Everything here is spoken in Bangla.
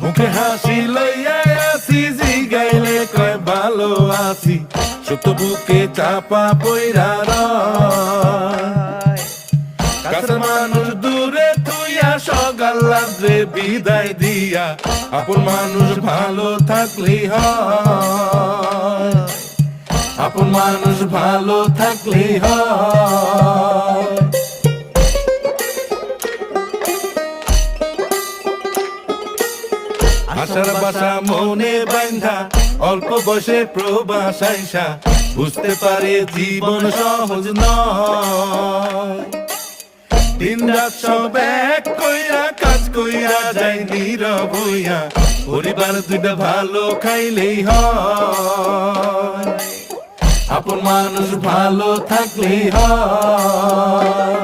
মুখে হাসি লইয়া আসি, জিগাইলে কয় ভালো আছি, সত্য বুকে চাপা পইরা রয়। কাছের মানুষ দূরে তুইয়া, সকাল রাত্রে বিদায় দিয়া, আপন মানুষ ভালো থাকলেই হয়, আপন মানুষ ভালো থাকলেই হয়। আশার বাসা মনে বাইন্ধা, অল্প বয়সে প্রবাস আইসা, বুঝতে পারে জীবন সহজ নয়। দিন রাত সব এক কইরা, কাজ কইরা যায় নীরব হইয়া, পরিবার দুইটা ভালো খাইলেই হয়, আপন মানুষ ভালো থাকলেই হয়।